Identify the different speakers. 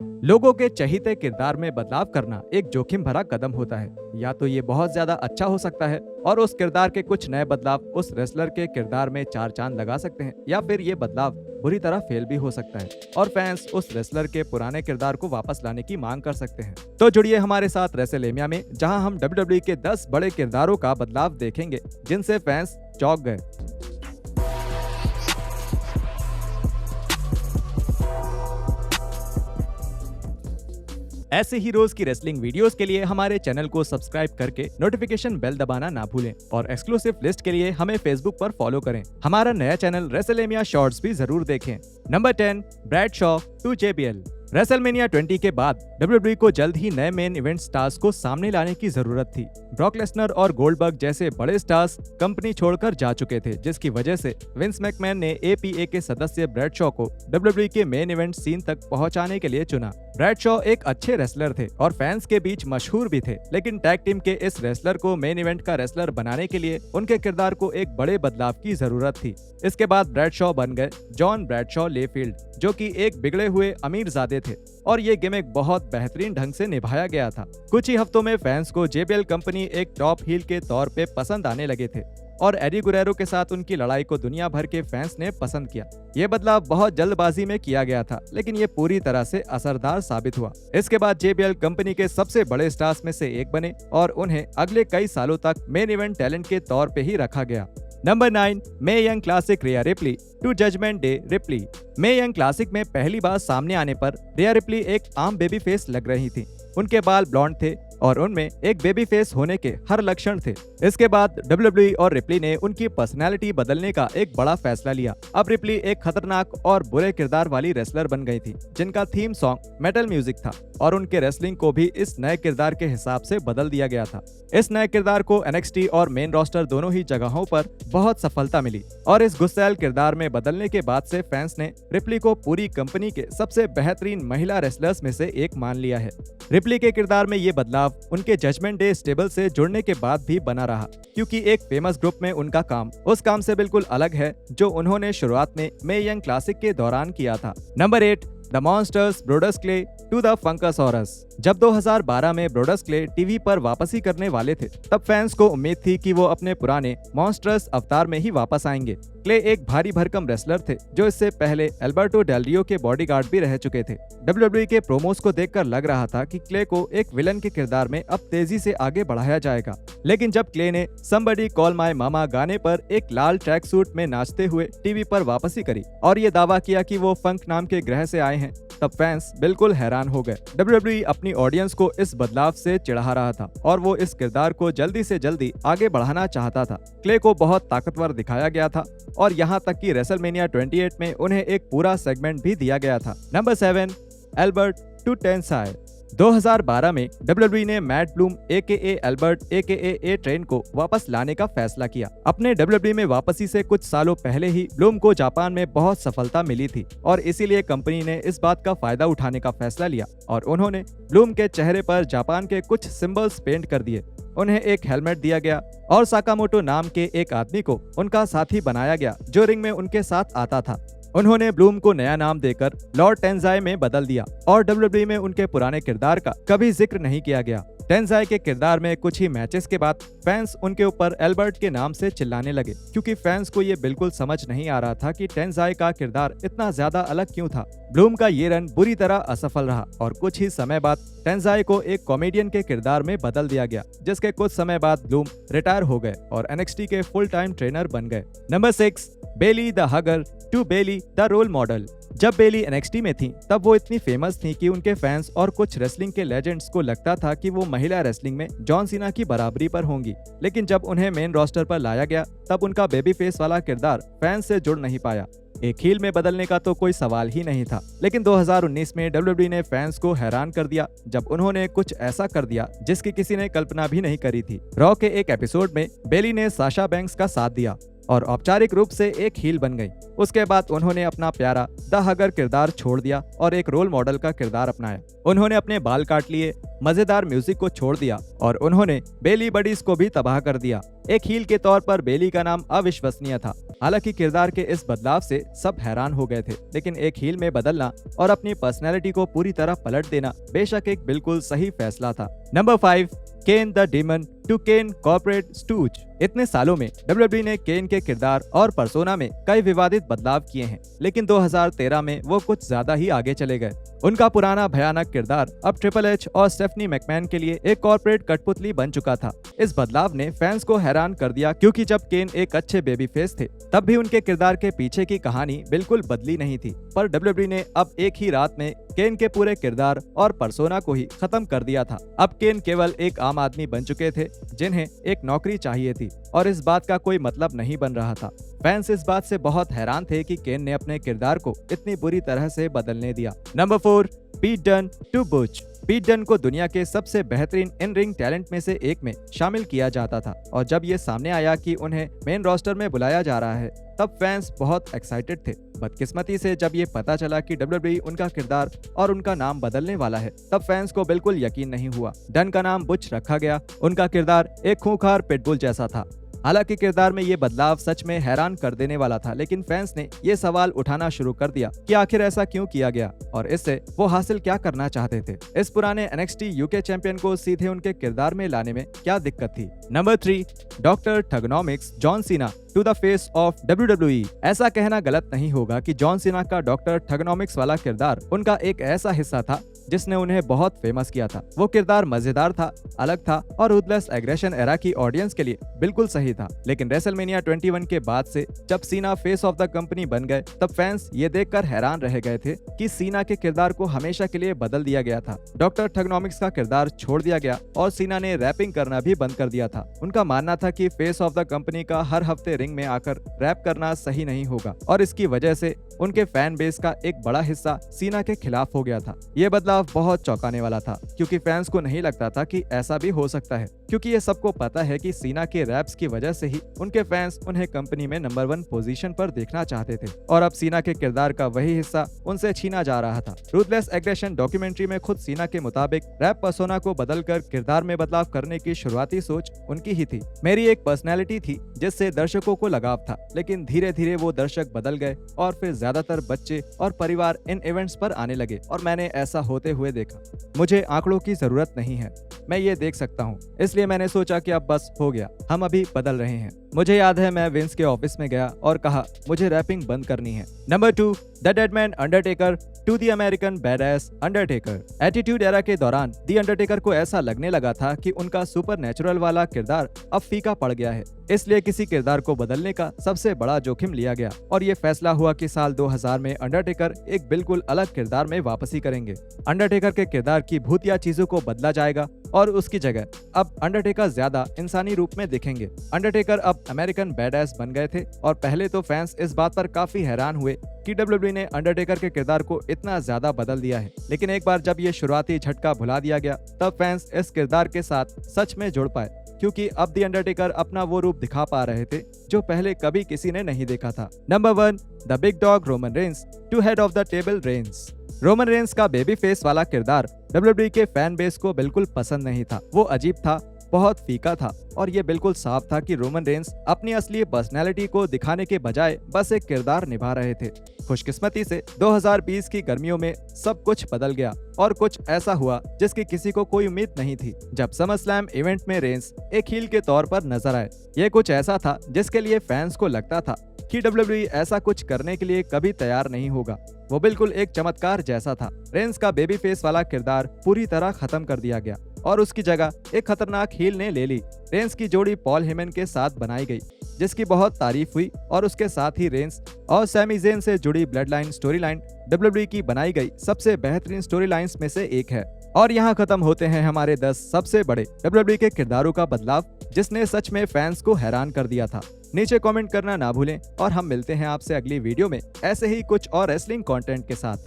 Speaker 1: लोगों के चहीते किरदार में बदलाव करना एक जोखिम भरा कदम होता है। या तो ये बहुत ज्यादा अच्छा हो सकता है और उस किरदार के कुछ नए बदलाव उस रेसलर के किरदार में चार चांद लगा सकते हैं, या फिर ये बदलाव बुरी तरह फेल भी हो सकता है और फैंस उस रेसलर के पुराने किरदार को वापस लाने की मांग कर सकते हैं। तो जुड़िए हमारे साथ रेसलमेनिया में, जहां हम WWE के 10 बड़े किरदारों का बदलाव देखेंगे जिनसे फैंस चौंक गए। ऐसे हीरोज की रेसलिंग वीडियोस के लिए हमारे चैनल को सब्सक्राइब करके नोटिफिकेशन बेल दबाना ना भूलें और एक्सक्लूसिव लिस्ट के लिए हमें फेसबुक पर फॉलो करें। हमारा नया चैनल रेसलमेनिया शॉर्ट्स भी जरूर देखें। Number 10, Bradshaw to JBL। WrestleMania 20 के बाद WWE को जल्द ही नए मेन इवेंट स्टार्स को सामने लाने की जरूरत थी। ब्रॉक लेसनर और गोल्डबर्ग जैसे बड़े स्टार्स कंपनी छोड़कर जा चुके थे, जिसकी वजह से विंस मैकमैन ने APA के सदस्य ब्रैडशॉ को WWE के मेन इवेंट सीन तक पहुंचाने के लिए चुना। ब्रैडशॉ एक अच्छे रेसलर थे और फैंस के बीच मशहूर भी थे, लेकिन टैग टीम के इस रेसलर को मेन इवेंट का रेसलर बनाने के लिए उनके किरदार को एक बड़े बदलाव की जरूरत थी। इसके बाद ब्रैडशॉ बन गए जॉन ब्रैडशॉ लेफील्ड, जो कि एक बिगड़े हुए अमीरजादे थे और ये गिमिक बहुत बेहतरीन ढंग से निभाया गया था। कुछ ही हफ्तों में फैंस को JBL कंपनी एक टॉप हील के तौर पे पसंद आने लगे थे और एडी गुरेरो के साथ उनकी लड़ाई को दुनिया भर के फैंस ने पसंद किया। ये बदलाव बहुत जल्दबाजी में किया गया था, लेकिन ये पूरी तरह से असरदार साबित हुआ। इसके बाद JBL कंपनी के सबसे बड़े स्टार्स में से एक बने और उन्हें अगले कई सालों तक मेन इवेंट टैलेंट के तौर पे ही रखा गया। Number 9, Mae Young Classic Rhea Ripley to Judgment Day Ripley. Mae Young Classic में पहली बार सामने आने पर रिया रिप्ली एक आम बेबी फेस लग रही थी। उनके बाल ब्लॉन्ड थे और उनमें एक बेबी फेस होने के हर लक्षण थे। इसके बाद WWE और रिप्ली ने उनकी पर्सनैलिटी बदलने का एक बड़ा फैसला लिया। अब रिप्ली एक खतरनाक और बुरे किरदार वाली रेसलर बन गई थी, जिनका थीम सॉन्ग मेटल म्यूजिक था और उनके रेसलिंग को भी इस नए किरदार के हिसाब से बदल दिया गया था। इस नए किरदार को NXT और मेन रोस्टर दोनों ही जगहों पर बहुत सफलता मिली और इस गुस्सैल किरदार में बदलने के बाद से फैंस ने रिप्ली को पूरी कंपनी के सबसे बेहतरीन महिला रेसलर्स में से एक मान लिया है। रिप्ली के किरदार में ये बदलाव उनके जजमेंट डे स्टेबल से जुड़ने के बाद भी बना रहा, क्योंकि एक फेमस ग्रुप में उनका काम उस काम से बिल्कुल अलग है जो उन्होंने शुरुआत में मे यंग क्लासिक के दौरान किया था। Number 8, the monsters Brodus Clay to the Funkasaurus. जब 2012 में ब्रोडस क्ले टीवी पर वापसी करने वाले थे, तब फैंस को उम्मीद थी कि वो अपने पुराने मॉन्स्टर्स अवतार में ही वापस आएंगे। क्ले एक भारी भरकम रेसलर थे जो इससे पहले एल्बर्टो डेल रियो के बॉडीगार्ड भी रह चुके थे। WWE के प्रोमोस को देखकर लग रहा था कि क्ले को एक विलन के किरदार में अब तेजी से आगे बढ़ाया जाएगा, लेकिन जब क्ले ने समबडी कॉल माय मामा गाने पर एक लाल ट्रैक सूट में नाचते हुए टीवी पर वापसी करी और ये दावा किया कि वो फंक नाम के ग्रह से आए हैं, तब फैंस बिल्कुल हैरान हो गए। WWE अपनी ऑडियंस को इस बदलाव से चिढ़ा रहा था और वो इस किरदार को जल्दी से जल्दी आगे बढ़ाना चाहता था। क्ले को बहुत ताकतवर दिखाया गया था और यहाँ तक कि रेसलमेनिया 28 में उन्हें एक पूरा सेगमेंट भी दिया गया था। Number 7, Albert to टेंसाई। 2012 में WWE ने Matt Bloom AKA Albert AKA a train को वापस लाने का फैसला किया। अपने WWE में वापसी से कुछ सालों पहले ही ब्लूम को जापान में बहुत सफलता मिली थी और इसीलिए कंपनी ने इस बात का फायदा उठाने का फैसला लिया और उन्होंने ब्लूम के चेहरे पर जापान के कुछ सिंबल्स पेंट कर दिए। उन्हें एक हेलमेट दिया गया और साकामोटो नाम के एक आदमी को उनका साथी बनाया गया जो रिंग में उनके साथ आता था। उन्होंने ब्लूम को नया नाम देकर लॉर्ड टेंजाई में बदल दिया और WWE में उनके पुराने किरदार का कभी जिक्र नहीं किया गया। टेंजाई के किरदार में कुछ ही मैचेस के बाद फैंस उनके ऊपर एल्बर्ट के नाम से चिल्लाने लगे, क्योंकि फैंस को ये बिल्कुल समझ नहीं आ रहा था कि टेंजाई का किरदार इतना ज्यादा अलग क्यों था। ब्लूम का ये रन बुरी तरह असफल रहा और कुछ ही समय बाद टेंजाई को एक कॉमेडियन के किरदार में बदल दिया गया, जिसके कुछ समय बाद ब्लूम रिटायर हो गए और NXT के फुल टाइम ट्रेनर बन गए। Number 6, Bayley the hugger to Bayley the role model. जब बेली NXT में थी तब वो इतनी फेमस थी कि उनके फैंस और कुछ रेसलिंग के लेजेंड्स को लगता था कि वो महिला रेसलिंग में जॉन सीना की बराबरी पर होंगी, लेकिन जब उन्हें मेन रोस्टर पर लाया गया तब उनका बेबी फेस वाला किरदार फैंस से जुड़ नहीं पाया। एक हील में बदलने का तो कोई सवाल ही नहीं था, लेकिन 2019 में WWE ने फैंस को हैरान कर दिया जब उन्होंने कुछ ऐसा कर दिया जिसकी किसी ने कल्पना भी नहीं करी थी। रॉ के एक एपिसोड में बेली ने साशा बैंक्स का साथ दिया और औपचारिक रूप से एक हील बन गई। उसके बाद उन्होंने अपना प्यारा द हगर किरदार छोड़ दिया और एक रोल मॉडल का किरदार अपनाया। उन्होंने अपने बाल काट लिए मजेदार म्यूजिक को छोड़ दिया और उन्होंने बेली बडीज को भी तबाह कर दिया। एक हील के तौर पर बेली का नाम अविश्वसनीय था। हालांकि किरदार के इस बदलाव से सब हैरान हो गए थे, लेकिन एक हील में बदलना और अपनी पर्सनैलिटी को पूरी तरह पलट देना बेशक एक बिल्कुल सही फैसला था। Number 5, Kane the demon to Kane corporate stooge. इतने सालों में WWE ने केन के किरदार और पर्सोना में कई विवादित बदलाव किए हैं, लेकिन 2013 में वो कुछ ज्यादा ही आगे चले गए। उनका पुराना भयानक किरदार अब ट्रिपल एच और स्टेफनी मैकमैन के लिए एक कॉर्पोरेट कठपुतली बन चुका था। इस बदलाव ने फैंस को हैरान कर दिया, क्योंकि जब केन एक अच्छे बेबी फेस थे तब भी उनके किरदार के पीछे की कहानी बिल्कुल बदली नहीं थी। पर WWE ने अब एक ही रात में केन के पूरे किरदार और पर्सोना को ही खत्म कर दिया था। अब केन केवल एक आम आदमी बन चुके थे जिन्हें एक नौकरी चाहिए थी, और इस बात का कोई मतलब नहीं बन रहा था। फैंस इस बात से बहुत हैरान थे कि केन ने अपने किरदार को इतनी बुरी तरह से बदलने दिया। नंबर 4, पीट डन टू बुच। पीट डन को दुनिया के सबसे बेहतरीन इन रिंग टैलेंट में से एक में शामिल किया जाता था, और जब ये सामने आया कि उन्हें मेन रोस्टर में बुलाया जा रहा है तब फैंस बहुत एक्साइटेड थे। बदकिस्मती से जब ये पता चला कि WWE उनका किरदार और उनका नाम बदलने वाला है, तब फैंस को बिल्कुल यकीन नहीं हुआ। डन का नाम बुच रखा गया। उनका किरदार एक खूंखार पिटबुल जैसा था। हालांकि किरदार में ये बदलाव सच में हैरान कर देने वाला था, लेकिन फैंस ने ये सवाल उठाना शुरू कर दिया कि आखिर ऐसा क्यों किया गया और इससे वो हासिल क्या करना चाहते थे। इस पुराने NXT UK चैंपियन को सीधे उनके किरदार में लाने में क्या दिक्कत थी। Number 3, doctor thuganomics John Cena to the face of WWE। ऐसा कहना गलत नहीं होगा कि जॉन सीना का डॉक्टर ठगनॉमिक्स वाला किरदार उनका एक ऐसा हिस्सा था जिसने उन्हें बहुत फेमस किया था। वो किरदार मजेदार था, अलग था और रूथलेस एग्रेशन एरा की ऑडियंस के लिए बिल्कुल सही था। लेकिन रेसलमेनिया 21 के बाद से जब सीना फेस ऑफ द कंपनी बन गए, तब फैंस ये देखकर हैरान रह गए थे कि सीना के किरदार को हमेशा के लिए बदल दिया गया था। डॉक्टर ठगनॉमिक्स का किरदार छोड़ दिया गया और सीना ने रैपिंग करना भी बंद कर दिया था। उनका मानना था कि फेस ऑफ द कंपनी का हर हफ्ते रिंग में आकर रैप करना सही नहीं होगा, और इसकी वजह से उनके फैन बेस का एक बड़ा हिस्सा सीना के खिलाफ हो गया था। ये बदलाव बहुत चौंकाने वाला था, क्योंकि फैंस को नहीं लगता था कि ऐसा भी हो सकता है, क्योंकि ये सबको पता है कि सीना के रैप्स की वजह से ही उनके फैंस उन्हें कंपनी में नंबर 1 पोजीशन पर देखना चाहते थे, और अब सीना के किरदार का वही हिस्सा उनसे छीना जा रहा था। रूथलेस एग्रेशन डॉक्यूमेंट्री में खुद सीना के मुताबिक रैप पर्सोना को बदलकर किरदार में बदलाव करने की शुरुआती सोच उनकी ही थी। मेरी एक पर्सनैलिटी थी जिससे दर्शकों को लगाव था, लेकिन धीरे धीरे वो दर्शक बदल गए और फिर ज्यादातर बच्चे और परिवार इन इवेंट्स पर आने लगे, और मैंने ऐसा होते हुए देखा। मुझे आंकड़ों की जरूरत नहीं है, मैं ये देख सकता हूँ, इसलिए मैंने सोचा कि अब बस हो गया, हम अभी बदल रहे हैं। मुझे याद है मैं विंस के ऑफिस में गया और कहा मुझे रैपिंग बंद करनी है। Number 2, the dead man Undertaker to the American badass Undertaker. Attitude era के दौरान द अंडरटेकर को ऐसा लगने लगा था कि उनका सुपर नेचुरल वाला किरदार अब फीका पड़ गया है, इसलिए किसी किरदार को बदलने का सबसे बड़ा जोखिम लिया गया, और ये फैसला हुआ कि साल 2000 में अंडरटेकर एक बिल्कुल अलग किरदार में वापसी करेंगे। अंडरटेकर के किरदार की भूतिया चीजों को बदला जाएगा और उसकी जगह अब अंडरटेकर ज्यादा इंसानी रूप में दिखेंगे। अंडरटेकर अब अमेरिकन बैडएस बन गए थे, और पहले तो फैंस इस बात पर काफी हैरान हुए कि WWE ने अंडरटेकर के किरदार को इतना ज्यादा बदल दिया है। लेकिन एक बार जब ये शुरुआती झटका भुला दिया गया, तब फैंस इस किरदार के साथ सच में जुड़ पाए, क्योंकि अब द अंडरटेकर अपना वो रूप दिखा पा रहे थे जो पहले कभी किसी ने नहीं देखा था। Number 1, the big dog Roman Reigns to head of the table Reigns. Roman Reigns का बेबी फेस वाला किरदार WWE के फैन बेस को बिल्कुल पसंद नहीं था। वो अजीब था, बहुत फीका था, और ये बिल्कुल साफ था कि रोमन रेंस अपनी असली पर्सनैलिटी को दिखाने के बजाय बस एक किरदार निभा रहे थे। खुशकिस्मती से 2020 की गर्मियों में सब कुछ बदल गया, और कुछ ऐसा हुआ जिसकी किसी को कोई उम्मीद नहीं थी, जब समरस्लैम इवेंट में रेंस एक हील के तौर पर नजर आए। ये कुछ ऐसा था जिसके लिए फैंस को लगता था कि WWE ऐसा कुछ करने के लिए कभी तैयार नहीं होगा। वो बिल्कुल एक चमत्कार जैसा था। रेंस का बेबी फेस वाला किरदार पूरी तरह खत्म कर दिया गया और उसकी जगह एक खतरनाक हील ने ले ली। रेंस की जोड़ी पॉल हेमन के साथ बनाई गई, जिसकी बहुत तारीफ हुई, और उसके साथ ही रेंस और सैमी ज़ेन से जुड़ी blood line story line WWE की बनाई गई सबसे बेहतरीन स्टोरी लाइन्स में से एक है। और यहाँ खत्म होते हैं हमारे 10 सबसे बड़े WWE के किरदारों का बदलाव, जिसने सच में फैंस को हैरान कर दिया था। नीचे कमेंट करना ना भूलें, और हम मिलते हैं आपसे अगली वीडियो में ऐसे ही कुछ और रेसलिंग कंटेंट के साथ।